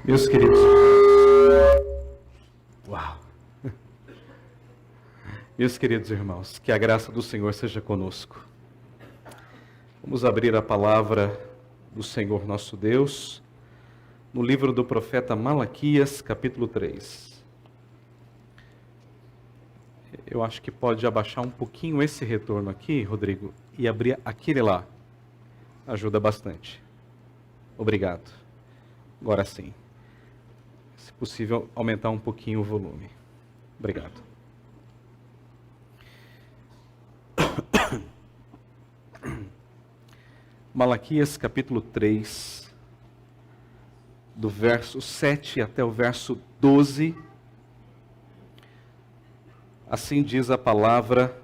Meus queridos, uau! Meus queridos irmãos, que a graça do Senhor seja conosco. Vamos abrir a palavra do Senhor nosso Deus no livro do profeta Malaquias, capítulo 3. Eu acho que pode abaixar um pouquinho esse retorno aqui, Rodrigo, e abrir aquele lá. Ajuda bastante. Obrigado. Agora sim. Se possível, aumentar um pouquinho o volume. Obrigado. Malaquias capítulo 3, do verso 7 até o verso 12. Assim diz a palavra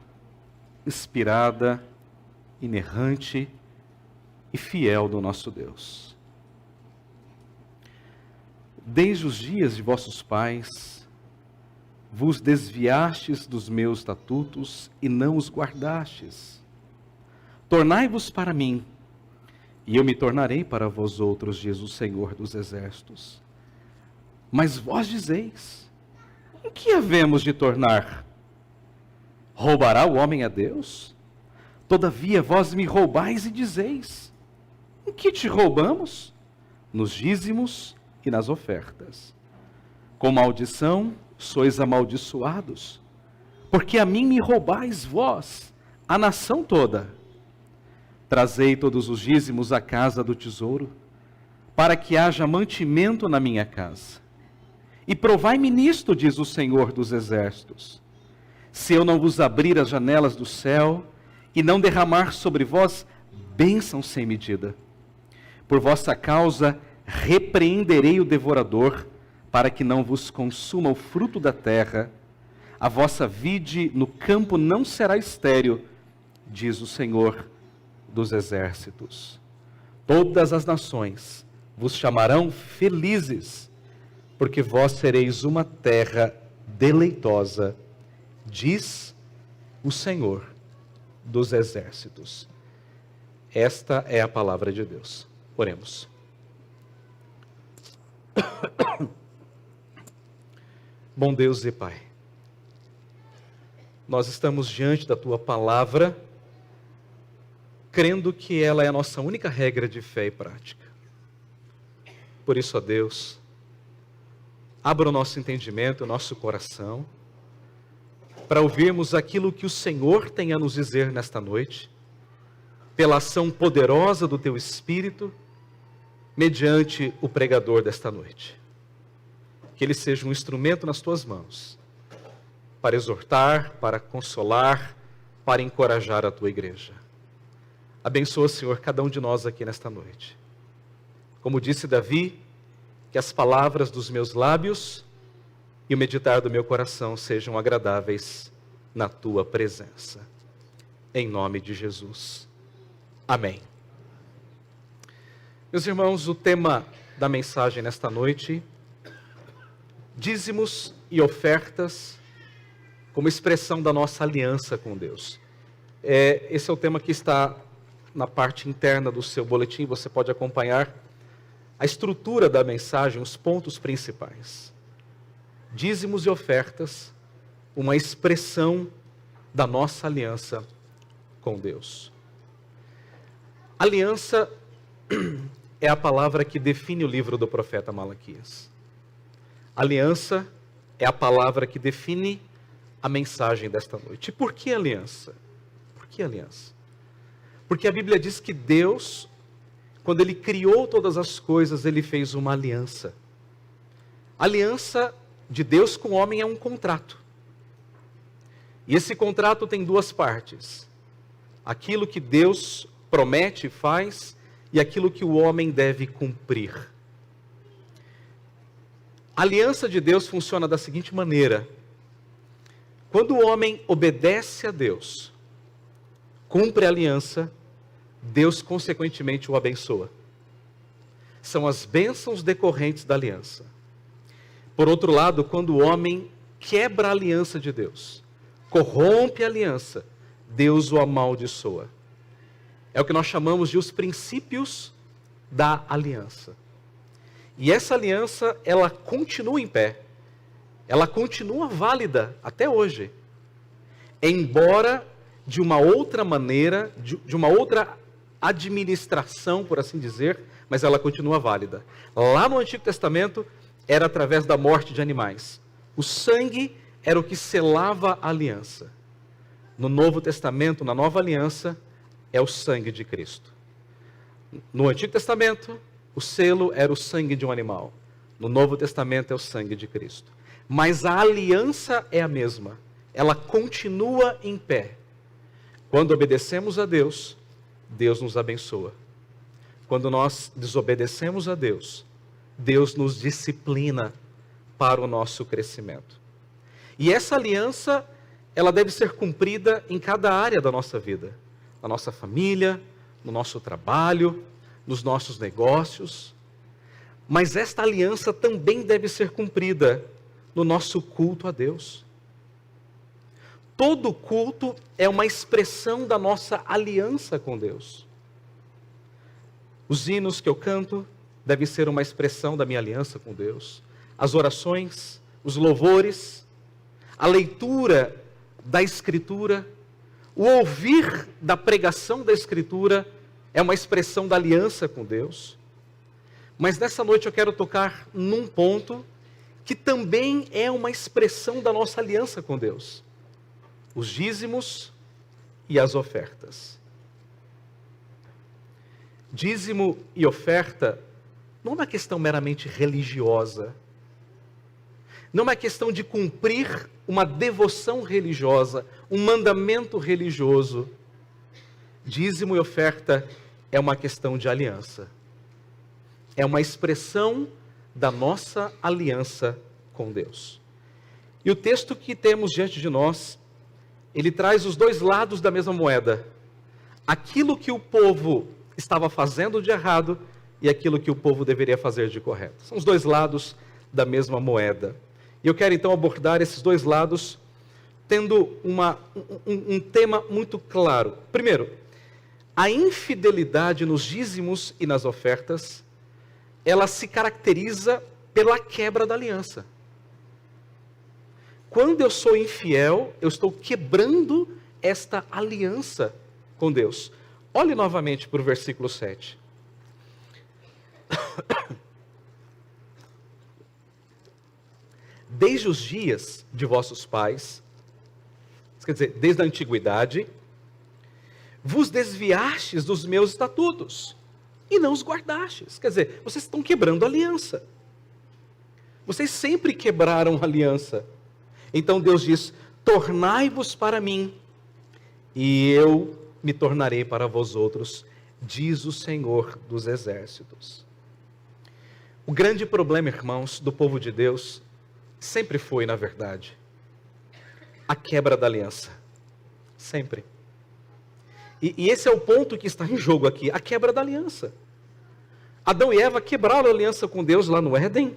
inspirada, inerrante e fiel do nosso Deus. Desde os dias de vossos pais, vos desviastes dos meus estatutos e não os guardastes. Tornai-vos para mim, e eu me tornarei para vós outros, diz o Senhor dos Exércitos. Mas vós dizeis, em que havemos de tornar? Roubará o homem a Deus? Todavia vós me roubais e dizeis, em que te roubamos? Nos dízimos e nas ofertas. Com maldição sois amaldiçoados, porque a mim me roubais vós, a nação toda. Trazei todos os dízimos à casa do tesouro, para que haja mantimento na minha casa. E provai-me nisto, diz o Senhor dos Exércitos, se eu não vos abrir as janelas do céu, e não derramar sobre vós bênção sem medida. Por vossa causa repreenderei o devorador, para que não vos consuma o fruto da terra. A vossa vide no campo não será estéril, diz o Senhor dos Exércitos. Todas as nações vos chamarão felizes, porque vós sereis uma terra deleitosa, diz o Senhor dos Exércitos. Esta é a palavra de Deus. Oremos. Bom Deus e Pai, nós estamos diante da Tua palavra, crendo que ela é a nossa única regra de fé e prática. Por isso, ó Deus, abra o nosso entendimento, o nosso coração, para ouvirmos aquilo que o Senhor tem a nos dizer nesta noite, pela ação poderosa do Teu Espírito, mediante o pregador desta noite. Que ele seja um instrumento nas Tuas mãos, para exortar, para consolar, para encorajar a Tua igreja. Abençoa, Senhor, cada um de nós aqui nesta noite. Como disse Davi, que as palavras dos meus lábios e o meditar do meu coração sejam agradáveis na Tua presença. Em nome de Jesus. Amém. Meus irmãos, o tema da mensagem nesta noite, dízimos e ofertas como expressão da nossa aliança com Deus. Esse é o tema que está na parte interna do seu boletim, você pode acompanhar a estrutura da mensagem, os pontos principais. Dízimos e ofertas, uma expressão da nossa aliança com Deus. Aliança é a palavra que define o livro do profeta Malaquias. Aliança é a palavra que define a mensagem desta noite. E por que aliança? Por que aliança? Porque a Bíblia diz que Deus, quando Ele criou todas as coisas, Ele fez uma aliança. A aliança de Deus com o homem é um contrato. E esse contrato tem duas partes. Aquilo que Deus promete e faz, e aquilo que o homem deve cumprir. A aliança de Deus funciona da seguinte maneira: quando o homem obedece a Deus, cumpre a aliança, Deus consequentemente o abençoa. São as bênçãos decorrentes da aliança. Por outro lado, quando o homem quebra a aliança de Deus, corrompe a aliança, Deus o amaldiçoa. É o que nós chamamos de os princípios da aliança. E essa aliança, ela continua em pé. Ela continua válida até hoje. Embora de uma outra maneira, de uma outra administração, por assim dizer, mas ela continua válida. Lá no Antigo Testamento, era através da morte de animais. O sangue era o que selava a aliança. No Novo Testamento, na Nova Aliança, é o sangue de Cristo. No Antigo Testamento, o selo era o sangue de um animal. No Novo Testamento é o sangue de Cristo. Mas a aliança é a mesma. Ela continua em pé. Quando obedecemos a Deus, Deus nos abençoa. Quando nós desobedecemos a Deus, Deus nos disciplina para o nosso crescimento. E essa aliança, ela deve ser cumprida em cada área da nossa vida. Na nossa família, no nosso trabalho, nos nossos negócios. Mas esta aliança também deve ser cumprida no nosso culto a Deus. Todo culto é uma expressão da nossa aliança com Deus. Os hinos que eu canto devem ser uma expressão da minha aliança com Deus. As orações, os louvores, a leitura da Escritura, o ouvir da pregação da Escritura é uma expressão da aliança com Deus. Mas nessa noite eu quero tocar num ponto que também é uma expressão da nossa aliança com Deus. Os dízimos e as ofertas. Dízimo e oferta não é uma questão meramente religiosa. Não é uma questão de cumprir uma devoção religiosa, um mandamento religioso. Dízimo e oferta é uma questão de aliança. É uma expressão da nossa aliança com Deus. E o texto que temos diante de nós, ele traz os dois lados da mesma moeda. Aquilo que o povo estava fazendo de errado e aquilo que o povo deveria fazer de correto. São os dois lados da mesma moeda. E eu quero então abordar esses dois lados tendo um tema muito claro. Primeiro, a infidelidade nos dízimos e nas ofertas, ela se caracteriza pela quebra da aliança. Quando eu sou infiel, eu estou quebrando esta aliança com Deus. Olhe novamente para o versículo 7. Desde os dias de vossos pais, quer dizer, desde a antiguidade, vos desviastes dos meus estatutos e não os guardastes. Quer dizer, vocês estão quebrando a aliança. Vocês sempre quebraram a aliança. Então Deus diz: tornai-vos para mim, e eu me tornarei para vós outros, diz o Senhor dos Exércitos. O grande problema, irmãos, do povo de Deus, sempre foi, na verdade, a quebra da aliança. Sempre. E esse é o ponto que está em jogo aqui, a quebra da aliança. Adão e Eva quebraram a aliança com Deus lá no Éden.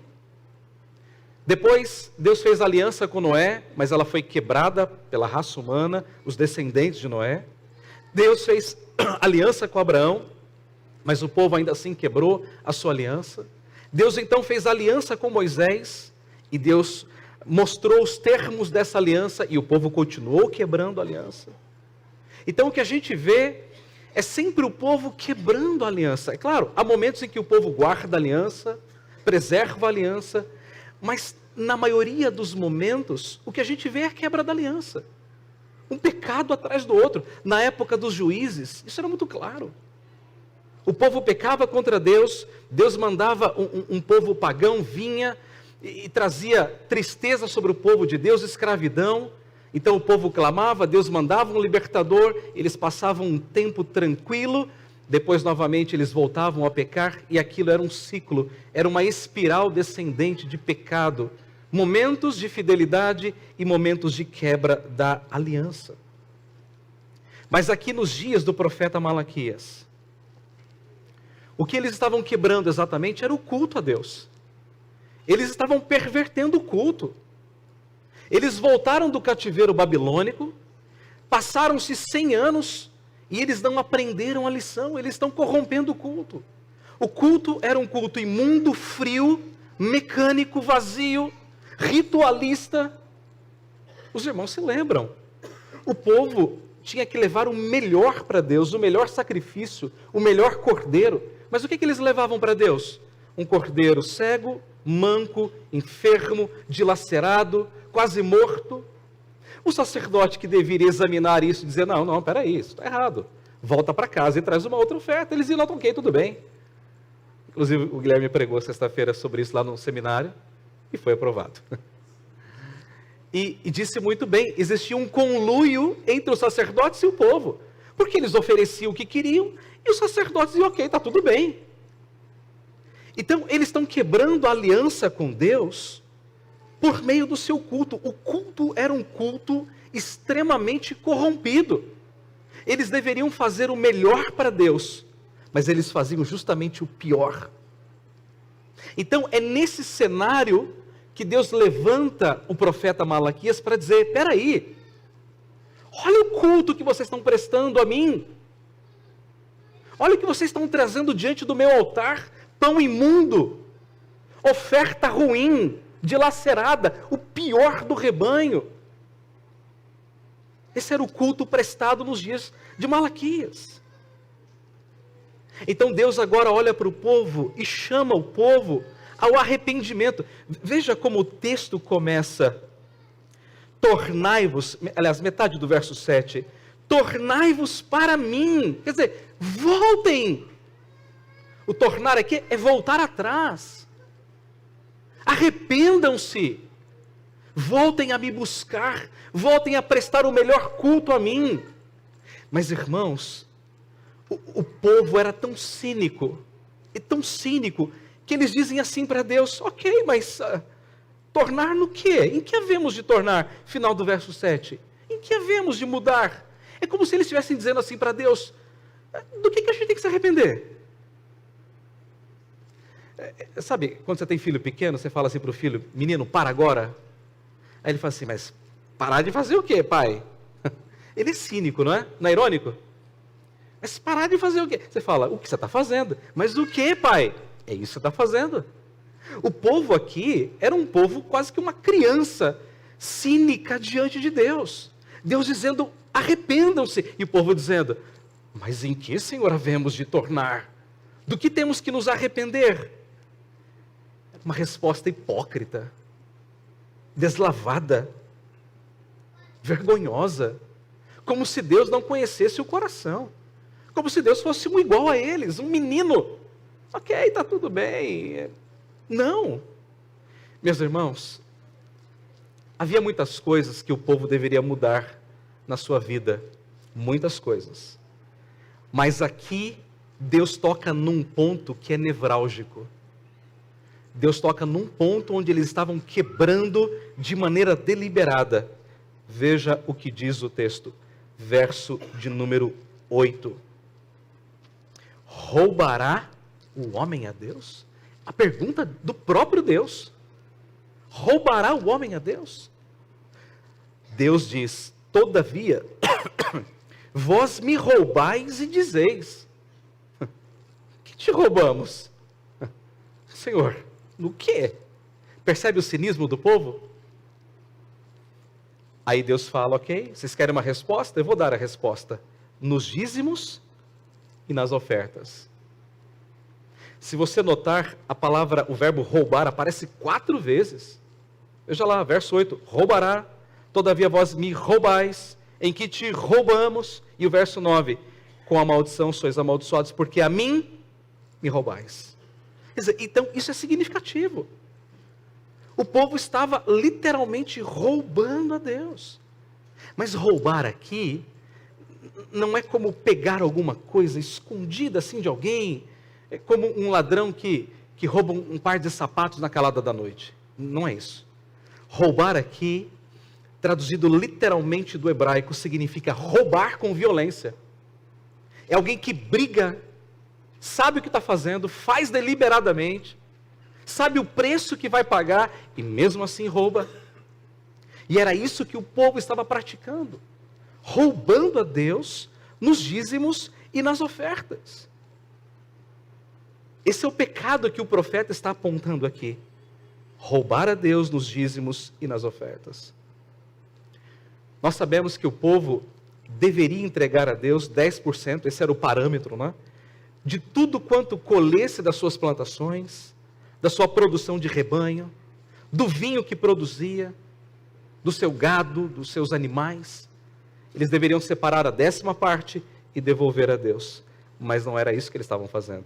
Depois, Deus fez aliança com Noé, mas ela foi quebrada pela raça humana, os descendentes de Noé. Deus fez aliança com Abraão, mas o povo ainda assim quebrou a sua aliança. Deus então fez aliança com Moisés, e Deus mostrou os termos dessa aliança, e o povo continuou quebrando a aliança. Então o que a gente vê é sempre o povo quebrando a aliança. É claro, há momentos em que o povo guarda a aliança, preserva a aliança, mas na maioria dos momentos, o que a gente vê é a quebra da aliança. Um pecado atrás do outro. Na época dos juízes, isso era muito claro. O povo pecava contra Deus, Deus mandava um povo pagão, vinha e trazia tristeza sobre o povo de Deus, escravidão. Então o povo clamava, Deus mandava um libertador, eles passavam um tempo tranquilo, depois novamente eles voltavam a pecar, e aquilo era um ciclo, era uma espiral descendente de pecado, momentos de fidelidade e momentos de quebra da aliança. Mas aqui nos dias do profeta Malaquias, o que eles estavam quebrando exatamente era o culto a Deus. Eles estavam pervertendo o culto. Eles voltaram do cativeiro babilônico, passaram-se 100 anos, e eles não aprenderam a lição, eles estão corrompendo o culto. O culto era um culto imundo, frio, mecânico, vazio, ritualista. Os irmãos se lembram. O povo tinha que levar o melhor para Deus, o melhor sacrifício, o melhor cordeiro. Mas o que eles levavam para Deus? Um cordeiro cego, manco, enfermo, dilacerado, quase morto. O sacerdote que deveria examinar isso e dizer, não, peraí, isso está errado. Volta para casa e traz uma outra oferta. Eles iam, ok, tudo bem. Inclusive o Guilherme pregou sexta-feira sobre isso lá no seminário e foi aprovado. E disse muito bem, existia um conluio entre os sacerdotes e o povo. Porque eles ofereciam o que queriam e os sacerdotes diziam, ok, está tudo bem. Então, eles estão quebrando a aliança com Deus por meio do seu culto. O culto era um culto extremamente corrompido. Eles deveriam fazer o melhor para Deus, mas eles faziam justamente o pior. Então, é nesse cenário que Deus levanta o profeta Malaquias para dizer, peraí, olha o culto que vocês estão prestando a mim. Olha o que vocês estão trazendo diante do meu altar, pão imundo, oferta ruim, dilacerada, o pior do rebanho. Esse era o culto prestado nos dias de Malaquias. Então Deus agora olha para o povo e chama o povo ao arrependimento. Veja como o texto começa. Tornai-vos, aliás, metade do verso 7. Tornai-vos para mim. Quer dizer, voltem. O tornar aqui é voltar atrás. Arrependam-se. Voltem a me buscar. Voltem a prestar o melhor culto a mim. Mas, irmãos, o povo era tão cínico, e tão cínico, que eles dizem assim para Deus, ok, mas tornar no quê? Em que havemos de tornar? Final do verso 7. Em que havemos de mudar? É como se eles estivessem dizendo assim para Deus, do que a gente tem que se arrepender? Sabe, quando você tem filho pequeno, você fala assim para o filho, menino, para agora. Aí ele fala assim, mas parar de fazer o quê, pai? Ele é cínico, não é? Não é irônico? Mas parar de fazer o quê? Você fala, o que você está fazendo? Mas o que, pai? É isso que você está fazendo. O povo aqui era um povo quase que uma criança cínica diante de Deus. Deus dizendo, arrependam-se. E o povo dizendo, mas em que, Senhor, havemos de tornar? Do que temos que nos arrepender? Uma resposta hipócrita, deslavada, vergonhosa, como se Deus não conhecesse o coração, como se Deus fosse um igual a eles, um menino. Ok, está tudo bem. Não. Meus irmãos, havia muitas coisas que o povo deveria mudar na sua vida, muitas coisas. Mas aqui, Deus toca num ponto que é nevrálgico. Deus toca num ponto onde eles estavam quebrando de maneira deliberada. Veja o que diz o texto, verso de número 8. Roubará o homem a Deus? A pergunta do próprio Deus. Roubará o homem a Deus? Deus diz, todavia, vós me roubais e dizeis, que te roubamos? Senhor, no quê? Percebe o cinismo do povo? Aí Deus fala, ok, vocês querem uma resposta? Eu vou dar a resposta. Nos dízimos e nas ofertas. Se você notar, a palavra, o verbo roubar aparece 4 vezes. Veja lá, verso 8, roubará, todavia vós me roubais, em que te roubamos. E o verso 9, com a maldição sois amaldiçoados, porque a mim me roubais. Quer dizer, então isso é significativo. O povo estava literalmente roubando a Deus. Mas roubar aqui não é como pegar alguma coisa escondida assim de alguém, é como um ladrão que rouba um par de sapatos na calada da noite. Não é isso. Roubar aqui, traduzido literalmente do hebraico, significa roubar com violência. É alguém que briga, sabe o que está fazendo, faz deliberadamente, sabe o preço que vai pagar e mesmo assim rouba. E era isso que o povo estava praticando, roubando a Deus nos dízimos e nas ofertas. Esse é o pecado que o profeta está apontando aqui. Roubar a Deus nos dízimos e nas ofertas. Nós sabemos que o povo deveria entregar a Deus 10%, esse era o parâmetro, né? De tudo quanto colhesse das suas plantações, da sua produção de rebanho, do vinho que produzia, do seu gado, dos seus animais. Eles deveriam separar a 10ª parte e devolver a Deus. Mas não era isso que eles estavam fazendo.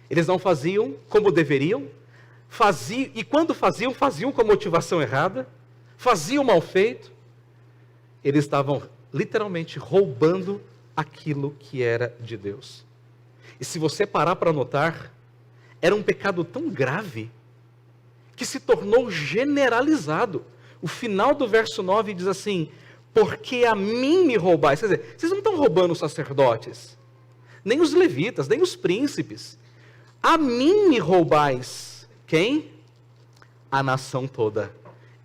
Eles não faziam como deveriam, e quando faziam com motivação errada, faziam mal feito. Eles estavam literalmente roubando aquilo que era de Deus. E se você parar para notar, era um pecado tão grave que se tornou generalizado. O final do verso 9 diz assim: porque a mim me roubais. Quer dizer, vocês não estão roubando os sacerdotes, nem os levitas, nem os príncipes. A mim me roubais. Quem? A nação toda.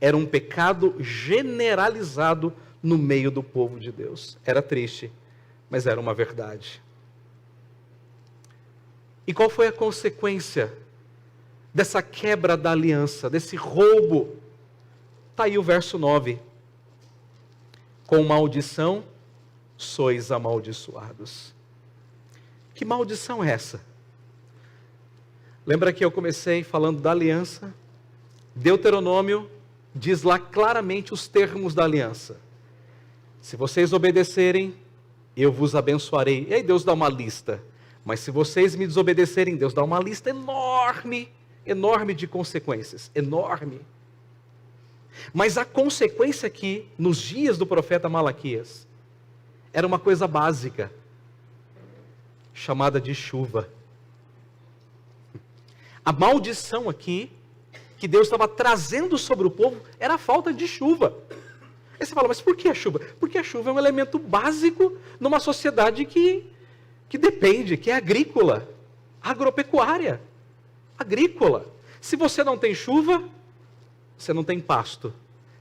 Era um pecado generalizado no meio do povo de Deus. Era triste, mas era uma verdade. E qual foi a consequência dessa quebra da aliança, desse roubo? Está aí o verso 9. Com maldição sois amaldiçoados. Que maldição é essa? Lembra que eu comecei falando da aliança? Deuteronômio diz lá claramente os termos da aliança. Se vocês obedecerem, eu vos abençoarei. E aí Deus dá uma lista. Mas se vocês me desobedecerem, Deus dá uma lista enorme, enorme de consequências. Enorme. Mas a consequência aqui, nos dias do profeta Malaquias, era uma coisa básica, chamada de chuva. A maldição aqui, que Deus estava trazendo sobre o povo, era a falta de chuva. Aí você fala, mas por que a chuva? Porque a chuva é um elemento básico numa sociedade que depende, que é agrícola, agropecuária, agrícola. Se você não tem chuva, você não tem pasto.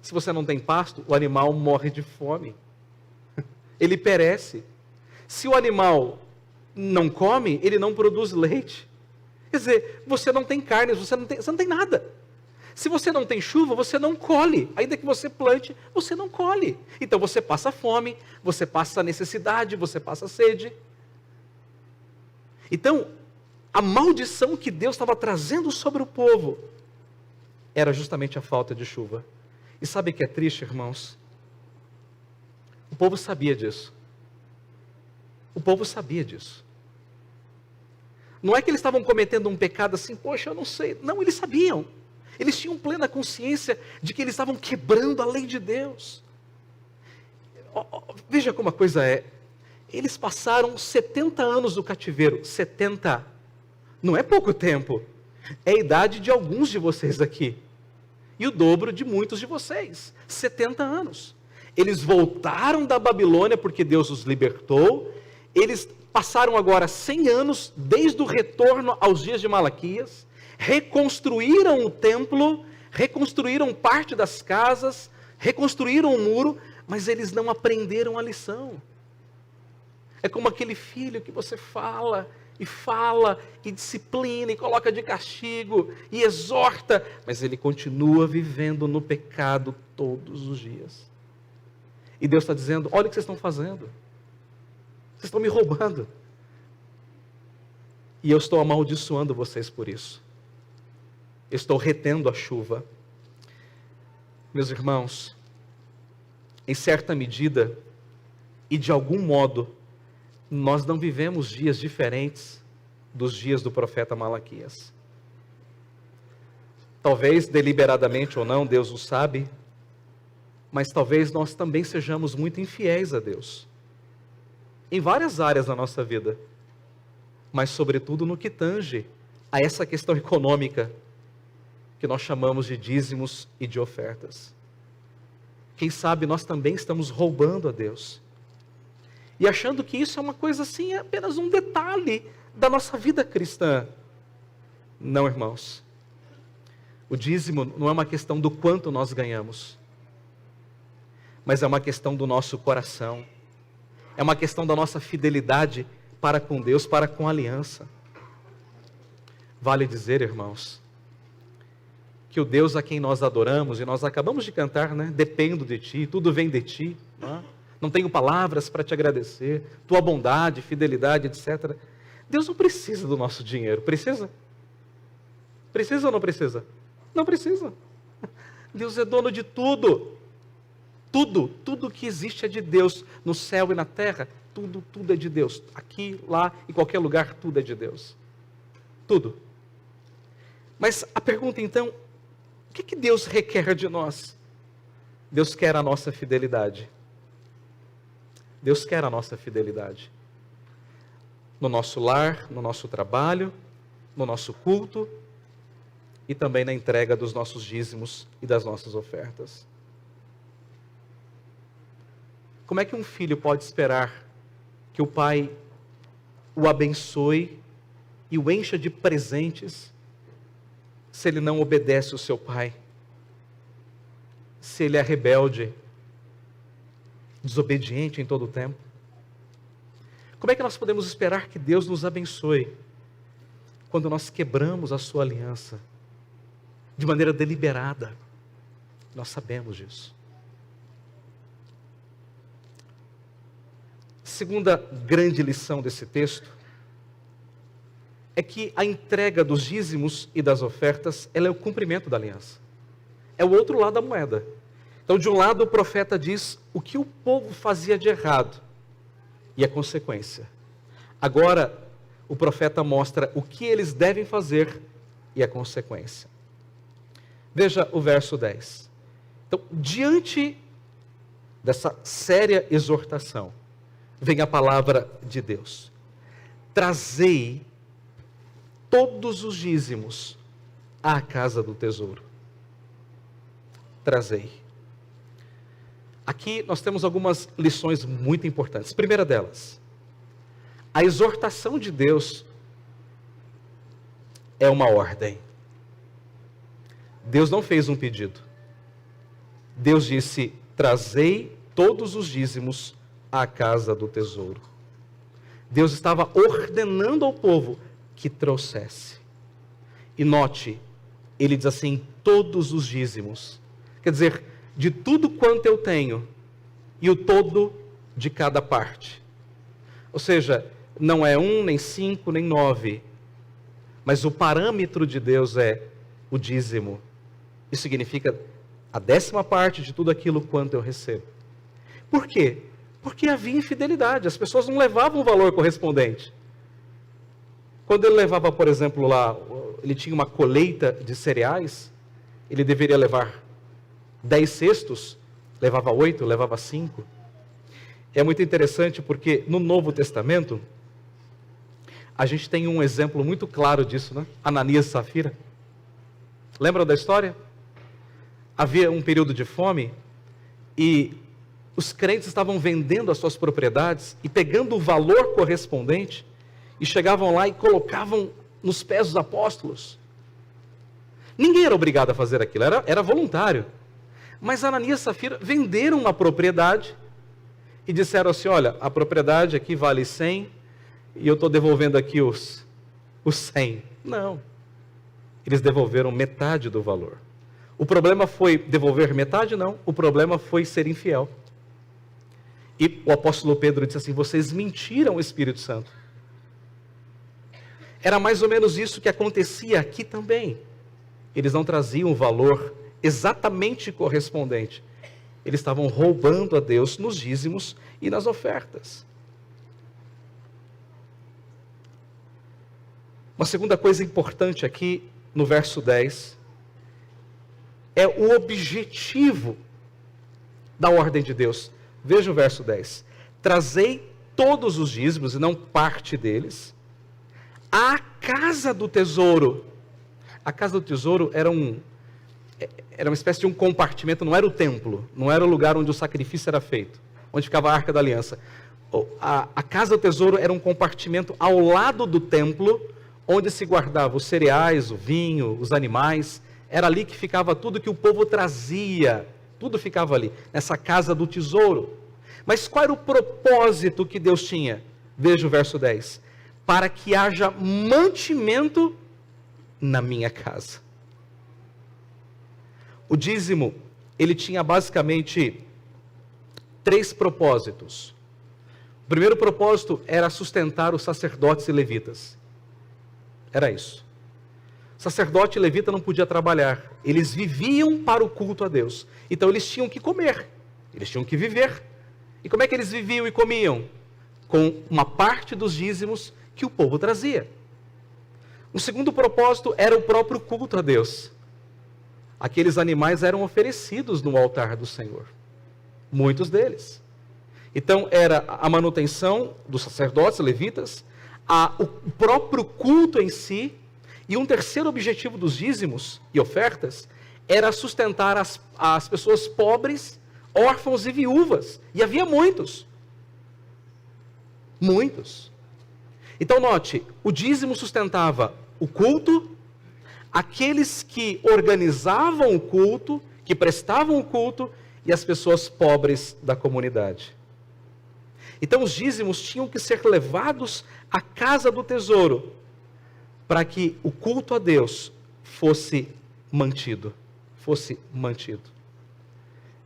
Se você não tem pasto, o animal morre de fome. Ele perece. Se o animal não come, ele não produz leite. Quer dizer, você não tem carne, você não tem nada. Se você não tem chuva, você não colhe. Ainda que você plante, você não colhe. Então você passa fome, você passa necessidade, você passa sede. Então, a maldição que Deus estava trazendo sobre o povo era justamente a falta de chuva. E sabe o que é triste, irmãos? O povo sabia disso. O povo sabia disso. Não é que eles estavam cometendo um pecado assim, poxa, eu não sei. Não, eles sabiam. Eles tinham plena consciência de que eles estavam quebrando a lei de Deus. Veja como a coisa é. Eles passaram 70 anos no cativeiro. 70. Não é pouco tempo. É a idade de alguns de vocês aqui. E o dobro de muitos de vocês. 70 anos. Eles voltaram da Babilônia porque Deus os libertou. Eles passaram agora 100 anos desde o retorno aos dias de Malaquias. Reconstruíram o templo, reconstruíram parte das casas, reconstruíram o muro, mas eles não aprenderam a lição. É como aquele filho que você fala, e disciplina, e coloca de castigo, e exorta, mas ele continua vivendo no pecado todos os dias. E Deus está dizendo, olha o que vocês estão fazendo. Vocês estão me roubando. E eu estou amaldiçoando vocês por isso. Estou retendo a chuva. Meus irmãos, em certa medida, e de algum modo, nós não vivemos dias diferentes dos dias do profeta Malaquias. Talvez deliberadamente ou não, Deus o sabe, mas talvez nós também sejamos muito infiéis a Deus. Em várias áreas da nossa vida, mas sobretudo no que tange a essa questão econômica, que nós chamamos de dízimos e de ofertas. Quem sabe nós também estamos roubando a Deus. E achando que isso é uma coisa assim, é apenas um detalhe da nossa vida cristã. Não, irmãos. O dízimo não é uma questão do quanto nós ganhamos, mas é uma questão do nosso coração. É uma questão da nossa fidelidade para com Deus, para com a aliança. Vale dizer, irmãos, que o Deus a quem nós adoramos, e nós acabamos de cantar, né? Dependo de Ti, tudo vem de Ti, não tenho palavras para Te agradecer, Tua bondade, fidelidade, etc. Deus não precisa do nosso dinheiro, precisa? Precisa ou não precisa? Não precisa. Deus é dono de tudo. Tudo que existe é de Deus, no céu e na terra, tudo é de Deus. Aqui, lá, em qualquer lugar, tudo é de Deus. Tudo. Mas a pergunta então, o que Deus requer de nós? Deus quer a nossa fidelidade. Deus quer a nossa fidelidade. No nosso lar, no nosso trabalho, no nosso culto e também na entrega dos nossos dízimos e das nossas ofertas. Como é que um filho pode esperar que o pai o abençoe e o encha de presentes se ele não obedece ao seu pai? Se ele é rebelde, desobediente em todo o tempo? Como é que nós podemos esperar que Deus nos abençoe quando nós quebramos a sua aliança de maneira deliberada? Nós sabemos disso. Segunda grande lição desse texto é que a entrega dos dízimos e das ofertas, ela é o cumprimento da aliança. É o outro lado da moeda. Então, de um lado, o profeta diz o que o povo fazia de errado e a consequência. Agora, o profeta mostra o que eles devem fazer e a consequência. Veja o verso 10. Então, diante dessa séria exortação, vem a palavra de Deus. Trazei todos os dízimos à casa do tesouro. Trazei. Aqui nós temos algumas lições muito importantes. Primeira delas, a exortação de Deus é uma ordem. Deus não fez um pedido. Deus disse: trazei todos os dízimos à casa do tesouro. Deus estava ordenando ao povo que trouxesse. E note, ele diz assim: todos os dízimos. Quer dizer, de tudo quanto eu tenho, e o todo de cada parte. Ou seja, não é 1, nem 5, nem 9, mas o parâmetro de Deus é o dízimo. Isso significa a 10ª parte de tudo aquilo quanto eu recebo. Por quê? Porque havia infidelidade, as pessoas não levavam o valor correspondente. Quando ele levava, por exemplo, lá, ele tinha uma colheita de cereais, ele deveria levar 10 cestos, levava 8, levava 5. É muito interessante porque no Novo Testamento, a gente tem um exemplo muito claro disso, né? Ananias e Safira. Lembram da história? Havia um período de fome e os crentes estavam vendendo as suas propriedades e pegando o valor correspondente e chegavam lá e colocavam nos pés dos apóstolos. Ninguém era obrigado a fazer aquilo, era voluntário. Mas Ananias e Safira venderam uma propriedade e disseram assim: olha, a propriedade aqui vale 100 e eu estou devolvendo aqui os 100. Não, eles devolveram metade do valor. O problema foi devolver metade? Não, o problema foi ser infiel. E o apóstolo Pedro disse assim: vocês mentiram o Espírito Santo. Era mais ou menos isso que acontecia aqui também. Eles não traziam o valor exatamente correspondente. Eles estavam roubando a Deus nos dízimos e nas ofertas. Uma segunda coisa importante aqui no verso 10 é o objetivo da ordem de Deus. Veja o verso 10. Trazei todos os dízimos, e não parte deles, à casa do tesouro. A casa do tesouro era uma espécie de um compartimento, não era o templo, não era o lugar onde o sacrifício era feito, onde ficava a Arca da Aliança. A casa do tesouro era um compartimento ao lado do templo, onde se guardava os cereais, o vinho, os animais. Era ali que ficava tudo que o povo trazia, tudo ficava ali, nessa casa do tesouro. Mas qual era o propósito que Deus tinha? Veja o verso 10. Para que haja mantimento na minha casa. O dízimo, ele tinha basicamente 3 propósitos. O primeiro propósito era sustentar os sacerdotes e levitas. Era isso. Sacerdote e levita não podia trabalhar. Eles viviam para o culto a Deus. Então eles tinham que comer. Eles tinham que viver. E como é que eles viviam e comiam? Com uma parte dos dízimos que o povo trazia. O segundo propósito era o próprio culto a Deus. Aqueles animais eram oferecidos no altar do Senhor. Muitos deles. Então era a manutenção dos sacerdotes, levitas, o próprio culto em si. E um terceiro objetivo dos dízimos e ofertas era sustentar as pessoas pobres, órfãos e viúvas. E havia muitos. Muitos. Então note, o dízimo sustentava o culto, aqueles que organizavam o culto, que prestavam o culto, e as pessoas pobres da comunidade. Então os dízimos tinham que ser levados à casa do tesouro, para que o culto a Deus fosse mantido.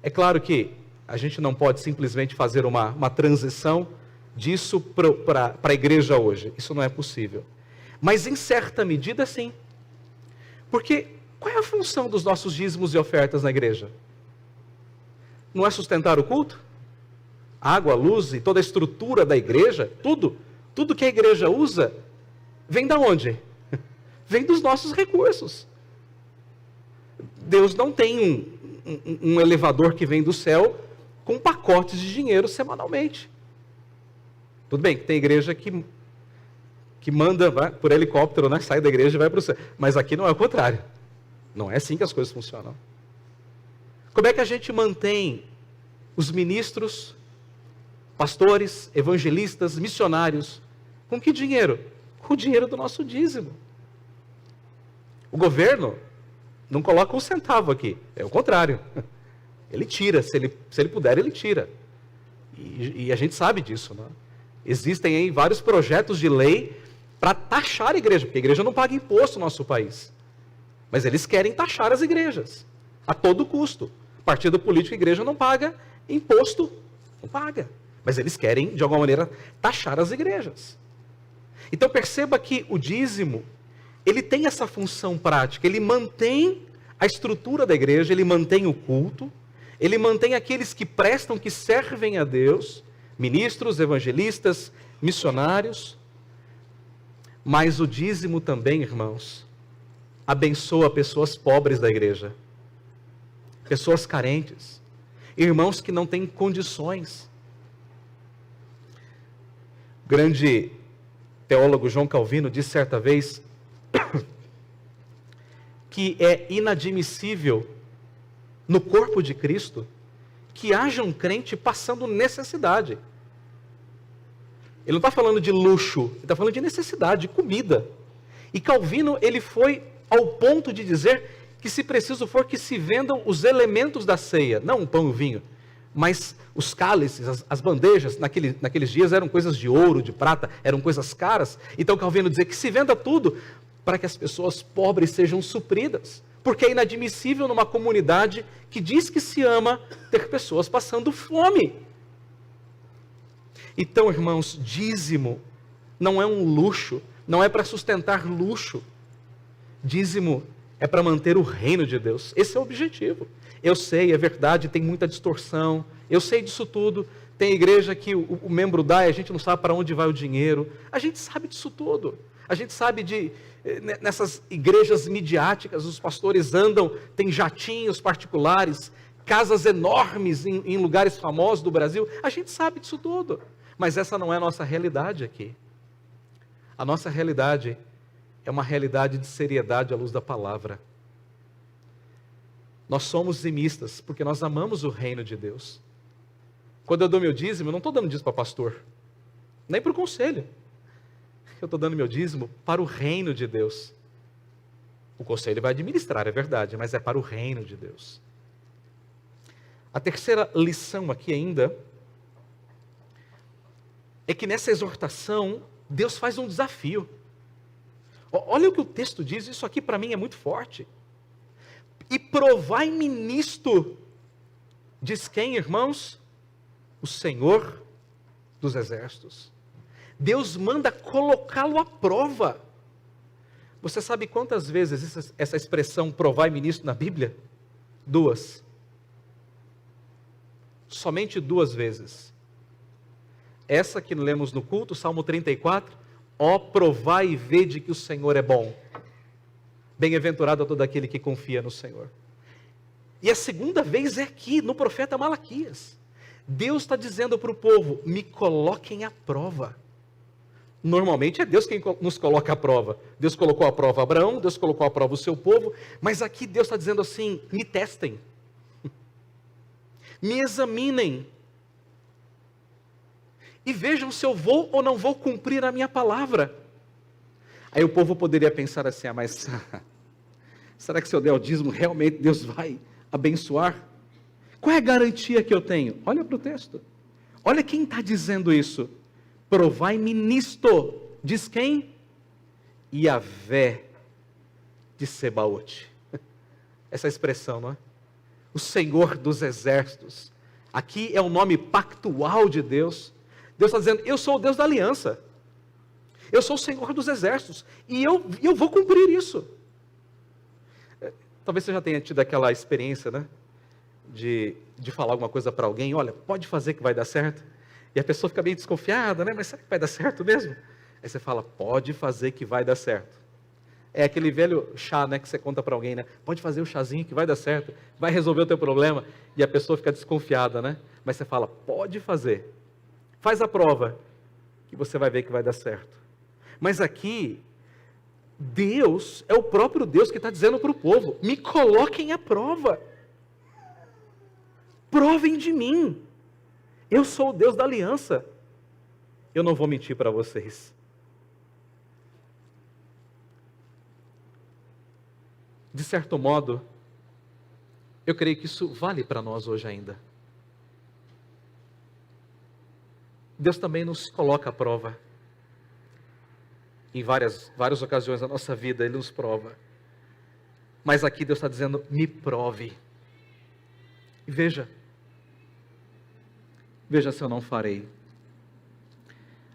É claro que a gente não pode simplesmente fazer uma transição disso para a igreja hoje. Isso não é possível. Mas em certa medida sim. Porque qual é a função dos nossos dízimos e ofertas na igreja? Não é sustentar o culto? Água, luz e toda a estrutura da igreja, tudo que a igreja usa, vem da onde? Vem dos nossos recursos. Deus não tem um elevador que vem do céu com pacotes de dinheiro semanalmente. Tudo bem que tem igreja que manda por helicóptero, né? Sai da igreja e vai para o céu. Mas aqui não é o contrário. Não é assim que as coisas funcionam. Como é que a gente mantém os ministros, pastores, evangelistas, missionários? Com que dinheiro? Com o dinheiro do nosso dízimo. O governo não coloca um centavo aqui, é o contrário. Ele tira, se ele puder, ele tira. E a gente sabe disso, né? Existem aí vários projetos de lei para taxar a igreja, porque a igreja não paga imposto no nosso país. Mas eles querem taxar as igrejas, a todo custo. Partido político, a igreja não paga imposto, não paga. Mas eles querem, de alguma maneira, taxar as igrejas. Então perceba que o dízimo, ele tem essa função prática, ele mantém a estrutura da igreja, ele mantém o culto, ele mantém aqueles que prestam, que servem a Deus, ministros, evangelistas, missionários. Mas o dízimo também, irmãos, abençoa pessoas pobres da igreja, pessoas carentes, irmãos que não têm condições. O grande teólogo João Calvino disse certa vez que é inadmissível no corpo de Cristo que haja um crente passando necessidade. Ele não está falando de luxo, ele está falando de necessidade, de comida. E Calvino, ele foi ao ponto de dizer que, se preciso for, que se vendam os elementos da ceia, não o pão e o vinho, mas os cálices, as bandejas, naqueles dias eram coisas de ouro, de prata, eram coisas caras. Então Calvino dizia que se venda tudo para que as pessoas pobres sejam supridas, porque é inadmissível numa comunidade que diz que se ama ter pessoas passando fome. Então, irmãos, dízimo não é um luxo, não é para sustentar luxo. Dízimo é para manter o reino de Deus. Esse é o objetivo. Eu sei, é verdade, tem muita distorção, eu sei disso tudo. Tem igreja que o membro dá e a gente não sabe para onde vai o dinheiro. A gente sabe disso tudo. A gente sabe nessas igrejas midiáticas, os pastores andam, tem jatinhos particulares, casas enormes em lugares famosos do Brasil. A gente sabe disso tudo. Mas essa não é a nossa realidade aqui. A nossa realidade é uma realidade de seriedade à luz da palavra. Nós somos dizimistas porque nós amamos o reino de Deus. Quando eu dou meu dízimo, eu não estou dando dízimo para pastor, nem para o conselho. Eu estou dando meu dízimo para o reino de Deus. O conselho vai administrar, é verdade, mas é para o reino de Deus. A terceira lição aqui ainda é que nessa exortação, Deus faz um desafio. Olha o que o texto diz, isso aqui para mim é muito forte. E provai-me nisto, diz quem, irmãos? O Senhor dos Exércitos. Deus manda colocá-lo à prova. Você sabe quantas vezes essa expressão provai-me nisto na Bíblia? 2. Somente 2 vezes. Essa que lemos no culto, Salmo 34, ó provai e vede que o Senhor é bom. Bem-aventurado é todo aquele que confia no Senhor. E a segunda vez é aqui, no profeta Malaquias. Deus está dizendo para o povo, me coloquem à prova. Normalmente é Deus quem nos coloca à prova. Deus colocou à prova Abraão, Deus colocou à prova o seu povo, mas aqui Deus está dizendo assim, me testem. Me examinem. E vejam se eu vou ou não vou cumprir a minha palavra. Aí o povo poderia pensar assim, mas será que se eu der o dízimo, realmente Deus vai abençoar? Qual é a garantia que eu tenho? Olha para o texto. Olha quem está dizendo isso. Provai-me nisto. Diz quem? Iavé de Sebaote. Essa expressão, não é? O Senhor dos Exércitos. Aqui é o nome pactual de Deus. Deus está dizendo, eu sou o Deus da aliança. Eu sou o Senhor dos Exércitos. E eu vou cumprir isso. Talvez você já tenha tido aquela experiência, né? De falar alguma coisa para alguém, olha, pode fazer que vai dar certo. E a pessoa fica meio desconfiada, né? Mas será que vai dar certo mesmo? Aí você fala, pode fazer que vai dar certo. É aquele velho chá, né, que você conta para alguém, né? Pode fazer o chazinho que vai dar certo, vai resolver o teu problema. E a pessoa fica desconfiada, né? Mas você fala, pode fazer. Faz a prova, que você vai ver que vai dar certo. Mas aqui, Deus é o próprio Deus que está dizendo para o povo, me coloquem à prova. Provem de mim. Eu sou o Deus da aliança. Eu não vou mentir para vocês. De certo modo, eu creio que isso vale para nós hoje ainda. Deus também nos coloca à prova. Em várias ocasiões da nossa vida, Ele nos prova. Mas aqui Deus está dizendo, me prove. E veja se eu não farei.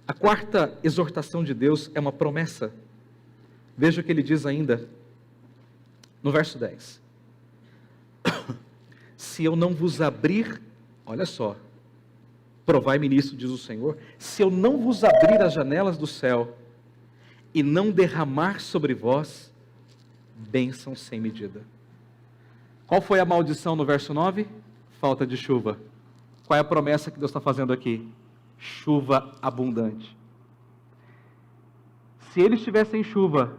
A quarta exortação de Deus é uma promessa. Veja o que Ele diz ainda, no verso 10. Se eu não vos abrir, olha só, provai-me nisso, diz o Senhor, se eu não vos abrir as janelas do céu, e não derramar sobre vós bênção sem medida. Qual foi a maldição no verso 9? Falta de chuva. Qual é a promessa que Deus está fazendo aqui? Chuva abundante. Se eles tivessem chuva,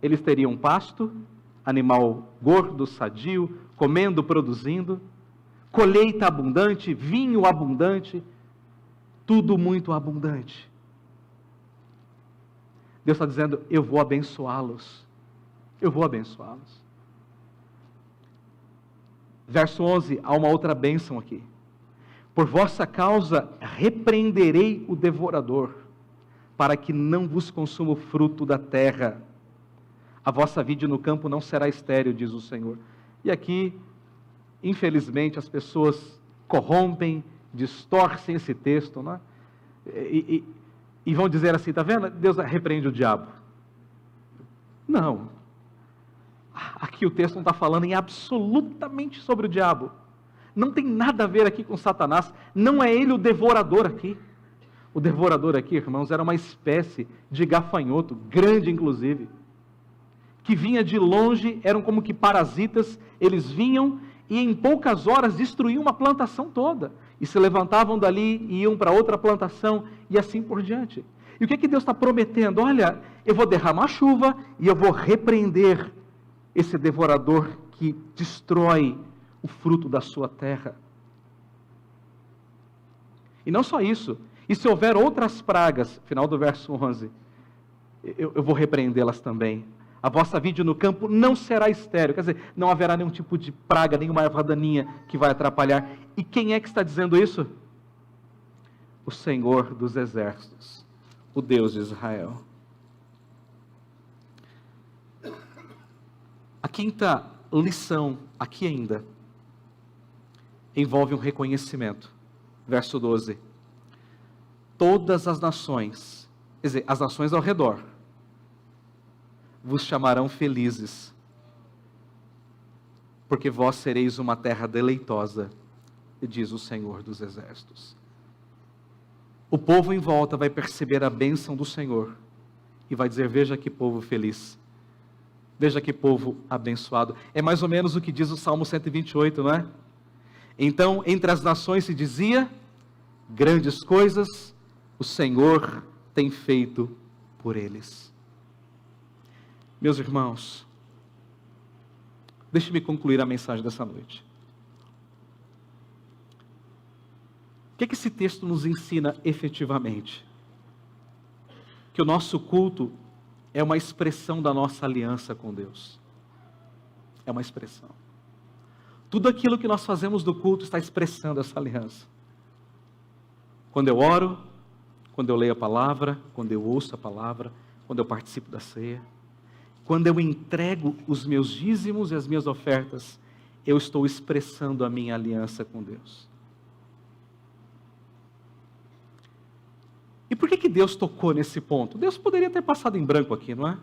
eles teriam pasto, animal gordo, sadio, comendo, produzindo, colheita abundante, vinho abundante, tudo muito abundante. Deus está dizendo, eu vou abençoá-los. Eu vou abençoá-los. Verso 11, há uma outra bênção aqui. Por vossa causa repreenderei o devorador, para que não vos consuma o fruto da terra. A vossa vide no campo não será estéril, diz o Senhor. E aqui, infelizmente, as pessoas corrompem, distorcem esse texto, não é? E vão dizer assim, está vendo? Deus repreende o diabo. Não. Aqui o texto não está falando em absolutamente sobre o diabo. Não tem nada a ver aqui com Satanás. Não é ele o devorador aqui. O devorador aqui, irmãos, era uma espécie de gafanhoto, grande inclusive, que vinha de longe, eram como que parasitas, eles vinham e em poucas horas destruíam uma plantação toda. E se levantavam dali e iam para outra plantação e assim por diante. E o que Deus está prometendo? Olha, eu vou derramar chuva e eu vou repreender esse devorador que destrói o fruto da sua terra. E não só isso, e se houver outras pragas, final do verso 11, eu vou repreendê-las também. A vossa vide no campo não será estéril, quer dizer, não haverá nenhum tipo de praga, nenhuma erva daninha que vai atrapalhar. E quem é que está dizendo isso? O Senhor dos Exércitos, o Deus de Israel. quinta lição, aqui ainda, envolve um reconhecimento. Verso 12. Todas as nações, quer dizer, as nações ao redor, vos chamarão felizes, porque vós sereis uma terra deleitosa, diz o Senhor dos Exércitos. O povo em volta vai perceber a bênção do Senhor e vai dizer: veja que povo feliz, veja que povo abençoado. É mais ou menos o que diz o Salmo 128, não é? Então, entre as nações se dizia: grandes coisas o Senhor tem feito por eles. Meus irmãos, deixe-me concluir a mensagem dessa noite. O que esse texto nos ensina efetivamente? Que o nosso culto é uma expressão da nossa aliança com Deus. É uma expressão. Tudo aquilo que nós fazemos do culto está expressando essa aliança. Quando eu oro, quando eu leio a palavra, quando eu ouço a palavra, quando eu participo da ceia, quando eu entrego os meus dízimos e as minhas ofertas, eu estou expressando a minha aliança com Deus. E por que Deus tocou nesse ponto? Deus poderia ter passado em branco aqui, não é?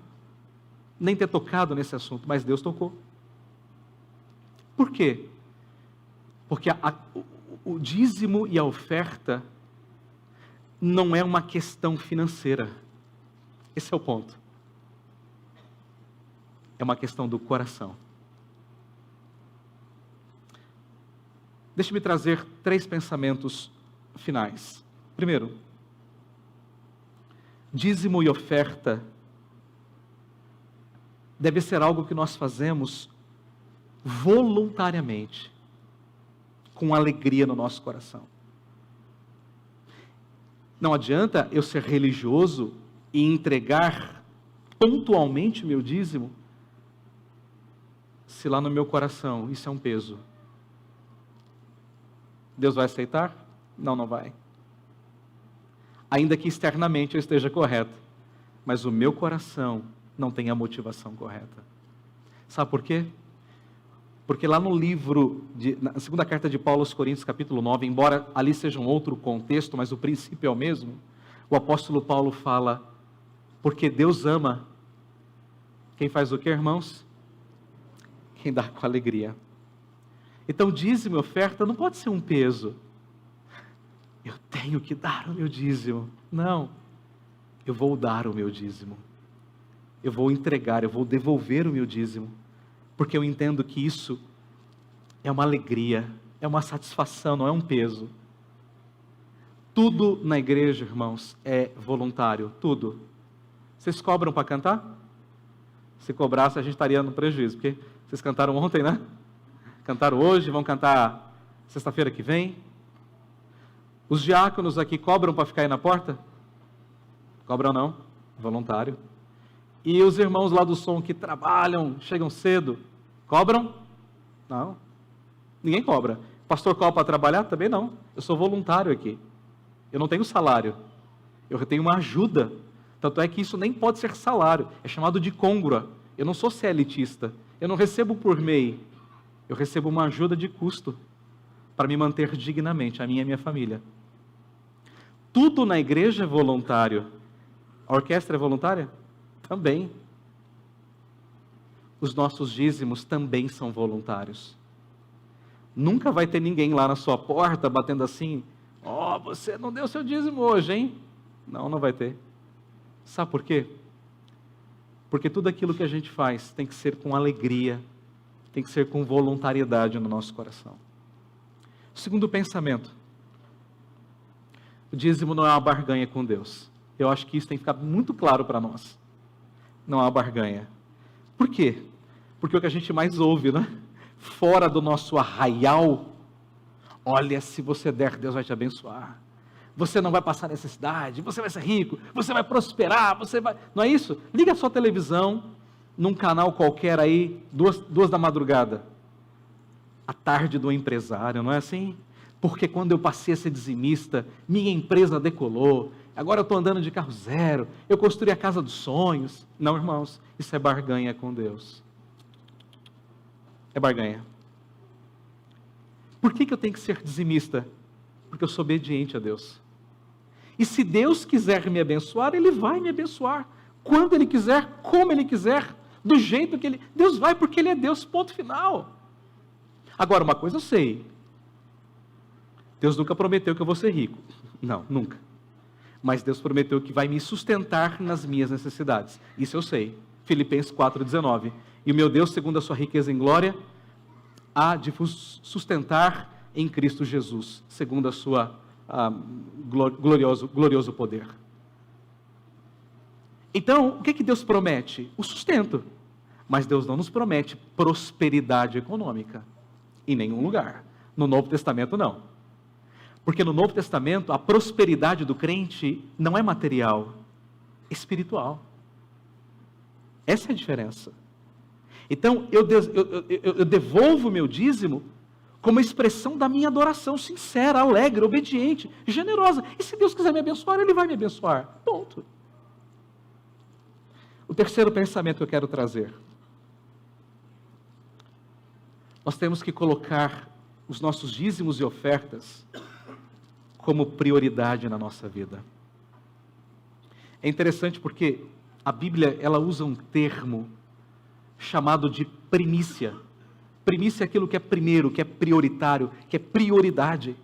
Nem ter tocado nesse assunto, mas Deus tocou. Por quê? Porque o dízimo e a oferta não é uma questão financeira. Esse é o ponto. É uma questão do coração. Deixe-me trazer 3 pensamentos finais. Primeiro, dízimo e oferta deve ser algo que nós fazemos voluntariamente, com alegria no nosso coração. Não adianta eu ser religioso e entregar pontualmente o meu dízimo, se lá no meu coração isso é um peso. Deus vai aceitar? Não, não vai. Ainda que externamente eu esteja correto, mas o meu coração não tem a motivação correta. Sabe por quê? Porque lá no livro, na segunda carta de Paulo aos Coríntios, capítulo 9, embora ali seja um outro contexto, mas o princípio é o mesmo, o apóstolo Paulo fala: porque Deus ama quem faz o quê, irmãos? Quem dá com alegria. Então, dízimo e oferta não pode ser um peso. Eu tenho que dar o meu dízimo. Não, eu vou dar o meu dízimo. Eu vou entregar, eu vou devolver o meu dízimo. Porque eu entendo que isso é uma alegria, é uma satisfação, não é um peso. Tudo na igreja, irmãos, é voluntário, tudo. Vocês cobram para cantar? Se cobrasse, a gente estaria no prejuízo, porque vocês cantaram ontem, né? Cantaram hoje, vão cantar sexta-feira que vem. Os diáconos aqui cobram para ficar aí na porta? Cobram não, voluntário. E os irmãos lá do som que trabalham, chegam cedo, cobram? Não, ninguém cobra. Pastor cobra para trabalhar? Também não. Eu sou voluntário aqui. Eu não tenho salário. Eu tenho uma ajuda. Tanto é que isso nem pode ser salário. É chamado de côngrua. Eu não sou CLTista. Eu não recebo por MEI. Eu recebo uma ajuda de custo para me manter dignamente, a minha e a minha família. Tudo na igreja é voluntário. A orquestra é voluntária? Também. Os nossos dízimos também são voluntários. Nunca vai ter ninguém lá na sua porta batendo assim: ó, você não deu seu dízimo hoje, hein? Não, não vai ter. Sabe por quê? Porque tudo aquilo que a gente faz tem que ser com alegria, tem que ser com voluntariedade no nosso coração. Segundo pensamento: o dízimo não é uma barganha com Deus. Eu acho que isso tem que ficar muito claro para nós. Não é uma barganha. Por quê? Porque o que a gente mais ouve, né? Fora do nosso arraial: olha, se você der, Deus vai te abençoar. Você não vai passar necessidade, você vai ser rico, você vai prosperar, você vai... Não é isso? Liga a sua televisão, num canal qualquer aí, duas da madrugada. A tarde do empresário, não é assim? Porque quando eu passei a ser dizimista, minha empresa decolou, agora eu estou andando de carro zero, eu construí a casa dos sonhos. Não, irmãos, isso é barganha com Deus. É barganha. Por que eu tenho que ser dizimista? Porque eu sou obediente a Deus. E se Deus quiser me abençoar, Ele vai me abençoar. Quando Ele quiser, como Ele quiser, do jeito que Ele... Deus vai porque Ele é Deus, ponto final. Agora, uma coisa eu sei. Deus nunca prometeu que eu vou ser rico. Não, nunca. Mas Deus prometeu que vai me sustentar nas minhas necessidades. Isso eu sei. Filipenses 4,19. E o meu Deus, segundo a sua riqueza em glória, há de vos sustentar em Cristo Jesus, segundo a sua glorioso poder. Então, o que Deus promete? O sustento. Mas Deus não nos promete prosperidade econômica, em nenhum lugar. No Novo Testamento, não. Porque no Novo Testamento, a prosperidade do crente não é material, é espiritual. Essa é a diferença. Então, eu devolvo o meu dízimo como expressão da minha adoração sincera, alegre, obediente, generosa. E se Deus quiser me abençoar, Ele vai me abençoar. Ponto. O terceiro pensamento que eu quero trazer. Nós temos que colocar os nossos dízimos e ofertas como prioridade na nossa vida. É interessante porque a Bíblia, ela usa um termo chamado de primícia. Primícia é aquilo que é primeiro, que é prioritário, que é prioridade.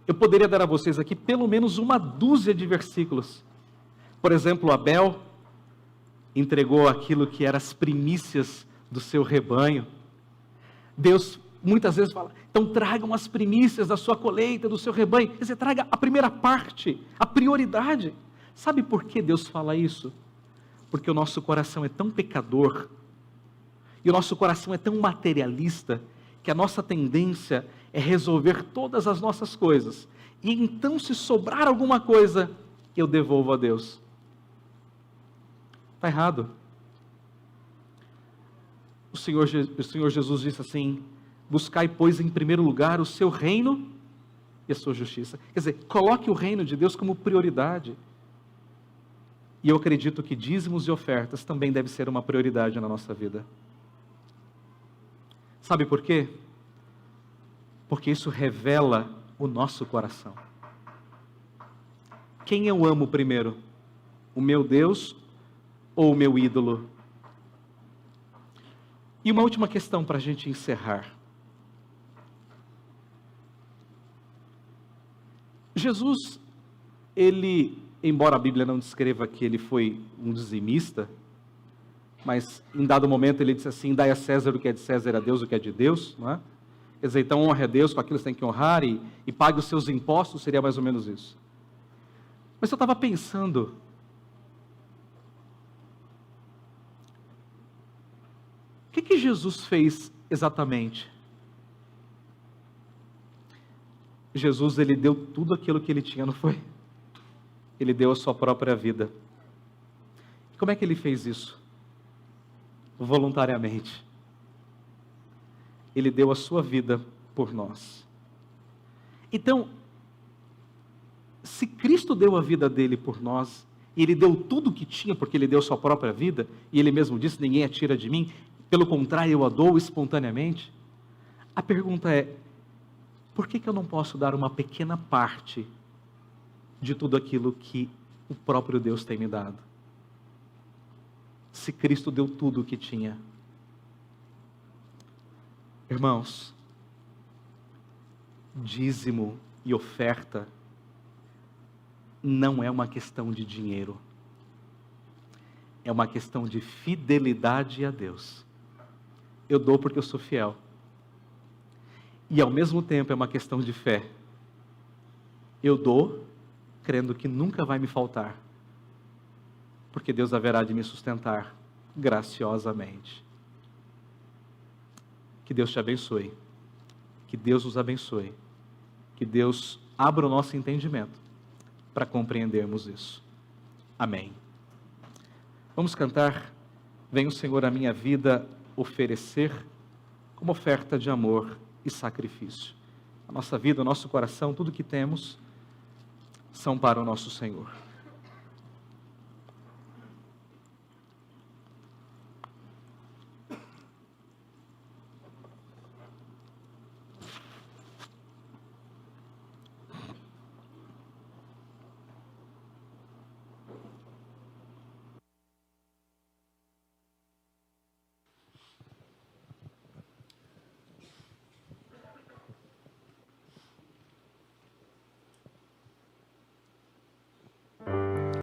Eu poderia dar a vocês aqui pelo menos uma dúzia de versículos. Por exemplo, Abel entregou aquilo que eram as primícias do seu rebanho. Deus muitas vezes fala, então tragam as primícias da sua colheita, do seu rebanho. Quer dizer, traga a primeira parte, a prioridade. Sabe por que Deus fala isso? Porque o nosso coração é tão pecador, e o nosso coração é tão materialista, que a nossa tendência é resolver todas as nossas coisas. E então, se sobrar alguma coisa, eu devolvo a Deus. Está errado. O Senhor Jesus disse assim, buscai, pois, em primeiro lugar o seu reino e a sua justiça. Quer dizer, coloque o reino de Deus como prioridade. E eu acredito que dízimos e ofertas também deve ser uma prioridade na nossa vida. Sabe por quê? Porque isso revela o nosso coração. Quem eu amo primeiro? O meu Deus ou o meu ídolo? E uma última questão para a gente encerrar. Jesus, ele, embora a Bíblia não descreva que ele foi um dizimista, mas em dado momento ele disse assim, dai a César o que é de César, a Deus o que é de Deus, não é? Quer dizer, então honre a Deus com aquilo que você tem que honrar e pague os seus impostos, seria mais ou menos isso. Mas eu estava pensando, o que Jesus fez exatamente? Jesus, ele deu tudo aquilo que ele tinha, não foi? Ele deu a sua própria vida. Como é que ele fez isso? Voluntariamente. Ele deu a sua vida por nós. Então, se Cristo deu a vida dele por nós, e ele deu tudo o que tinha, porque ele deu a sua própria vida, e ele mesmo disse, ninguém a tira de mim, pelo contrário, eu a dou espontaneamente. A pergunta é, por que eu não posso dar uma pequena parte de tudo aquilo que o próprio Deus tem me dado? Se Cristo deu tudo o que tinha. Irmãos, dízimo e oferta não é uma questão de dinheiro. É uma questão de fidelidade a Deus. Eu dou porque eu sou fiel. E ao mesmo tempo é uma questão de fé. Eu dou crendo que nunca vai me faltar, porque Deus haverá de me sustentar graciosamente. Que Deus te abençoe, que Deus os abençoe, que Deus abra o nosso entendimento para compreendermos isso. Amém. Vamos cantar, vem o Senhor a minha vida oferecer como oferta de amor e sacrifício. A nossa vida, o nosso coração, tudo que temos, são para o nosso Senhor.